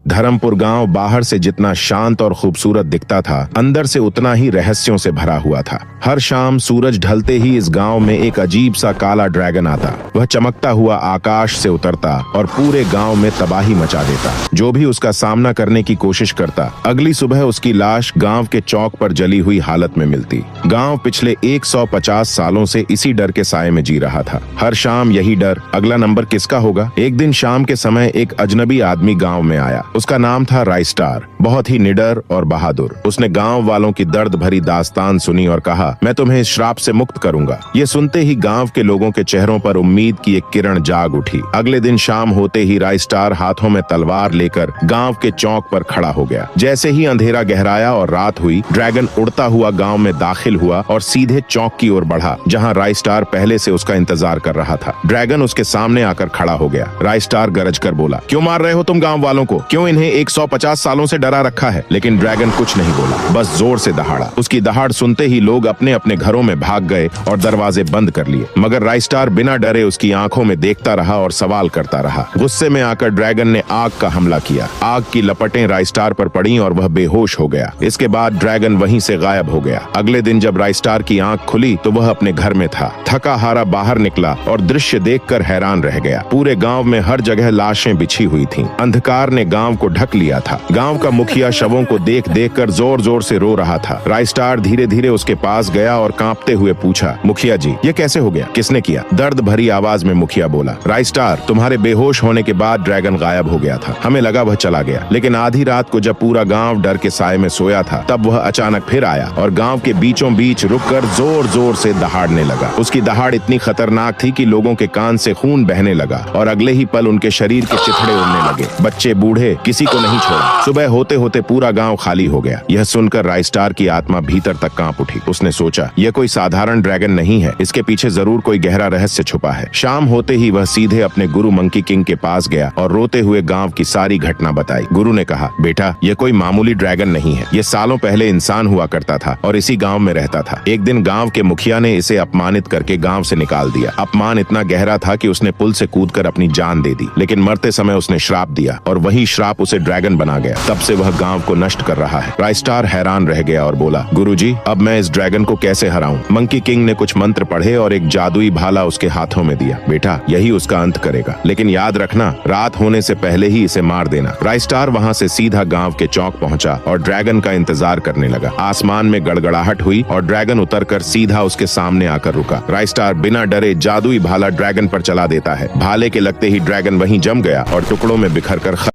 धर्मपुर गांव बाहर से जितना शांत और खूबसूरत दिखता था, अंदर से उतना ही रहस्यों से भरा हुआ था। हर शाम सूरज ढलते ही इस गांव में एक अजीब सा काला ड्रैगन आता। वह चमकता हुआ आकाश से उतरता और पूरे गांव में तबाही मचा देता। जो भी उसका सामना करने की कोशिश करता, अगली सुबह उसकी लाश गांव के चौक पर जली हुई हालत में मिलती। गांव पिछले 150 सालों से इसी डर के साए में जी रहा था। हर शाम यही डर, अगला नंबर किसका होगा। एक दिन शाम के समय एक अजनबी आदमी गांव में आया। उसका नाम था राइस्टार। बहुत ही निडर और बहादुर। उसने गांव वालों की दर्द भरी दास्तान सुनी और कहा, मैं तुम्हें इस श्राप से मुक्त करूंगा। ये सुनते ही गांव के लोगों के चेहरों पर उम्मीद की एक किरण जाग उठी। अगले दिन शाम होते ही राइस्टार हाथों में तलवार लेकर गांव के चौक पर खड़ा हो गया। जैसे ही अंधेरा गहराया और रात हुई, ड्रैगन उड़ता हुआ गांव में दाखिल हुआ और सीधे चौक की ओर बढ़ा, जहां राइस्टार पहले से उसका इंतजार कर रहा था। ड्रैगन उसके सामने आकर खड़ा हो गया। राइस्टार गरज कर बोला, क्यों मार रहे हो तुम गांव वालों को? क्यों इन्हें 150 सालों से डरा रखा है? लेकिन ड्रैगन कुछ नहीं बोला, बस जोर से दहाड़ा। उसकी दहाड़ सुनते ही लोग अपने अपने घरों में भाग गए और दरवाजे बंद कर लिए। मगर राइस्टार बिना डरे उसकी आंखों में देखता रहा और सवाल करता रहा। गुस्से में आकर ड्रैगन ने आग का हमला किया। आग की लपटें राइस्टार पर पड़ी और वह बेहोश हो गया। इसके बाद ड्रैगन वहीं से गायब हो गया। अगले दिन जब राइस्टार की आंख खुली तो वह अपने घर में था। थका हारा बाहर निकला और दृश्य देखकर हैरान रह गया। पूरे गांव में हर जगह लाशें बिछी हुई थीं। अंधकार ने गांव को ढक लिया था। गांव का मुखिया शवों को देख देख कर जोर जोर से रो रहा था। राइस्टार धीरे धीरे उसके पास गया और कांपते हुए पूछा, मुखिया जी, ये कैसे हो गया? किसने किया? दर्द भरी आवाज में मुखिया बोला, राइस्टार, तुम्हारे बेहोश होने के बाद ड्रैगन गायब हो गया था। हमें लगा वह चला गया, लेकिन आधी रात को जब पूरा गांव डर के साए में सोया था, तब वह अचानक फिर आया और गांव के बीचों बीच रुककर जोर जोर से दहाड़ने लगा। उसकी दहाड़ इतनी खतरनाक थी कि लोगों के कान से खून बहने लगा और अगले ही पल उनके शरीर के चिथड़े उड़ने लगे। बच्चे बूढ़े किसी को नहीं छोड़ा। सुबह होते होते पूरा गांव खाली हो गया। यह सुनकर राइस्टार की आत्मा भीतर तक कांप उठी। उसने सोचा, यह कोई साधारण ड्रैगन नहीं है, इसके पीछे जरूर कोई गहरा रहस्य छुपा है। शाम होते ही वह सीधे अपने गुरु मंकी किंग के पास गया और रोते हुए गांव की सारी घटना बताई। गुरु ने कहा, बेटा, यह कोई मामूली ड्रैगन नहीं है। यह सालों पहले इंसान हुआ करता था और इसी गांव में रहता था। एक दिन गांव के मुखिया ने इसे अपमानित करके गांव से निकाल दिया। अपमान इतना गहरा था कि उसने पुल से कूदकर अपनी जान दे दी, लेकिन मरते समय उसने श्राप दिया और वही श्राप उसे ड्रैगन बना गया। तब से वह गांव को नष्ट कर रहा है। राइस्टार हैरान रह गया और बोला, गुरुजी, अब मैं इस ड्रैगन को कैसे हराऊं? मंकी किंग ने कुछ मंत्र पढ़े और एक जादुई भाला उसके हाथों में दिया। बेटा, यही उसका अंत करेगा, लेकिन याद रखना, रात होने से पहले ही इसे मार देना। राइस्टार वहां से सीधा गांव के चौक पहुंचा और ड्रैगन का इंतजार करने लगा। आसमान में गड़गड़ाहट हुई और ड्रैगन उतरकर सीधा उसके सामने आकर रुका। राइस्टार बिना डरे जादुई भाला ड्रैगन पर चला देता है। भाले के लगते ही ड्रैगन वहीं जम गया और टुकड़ों में बिखर कर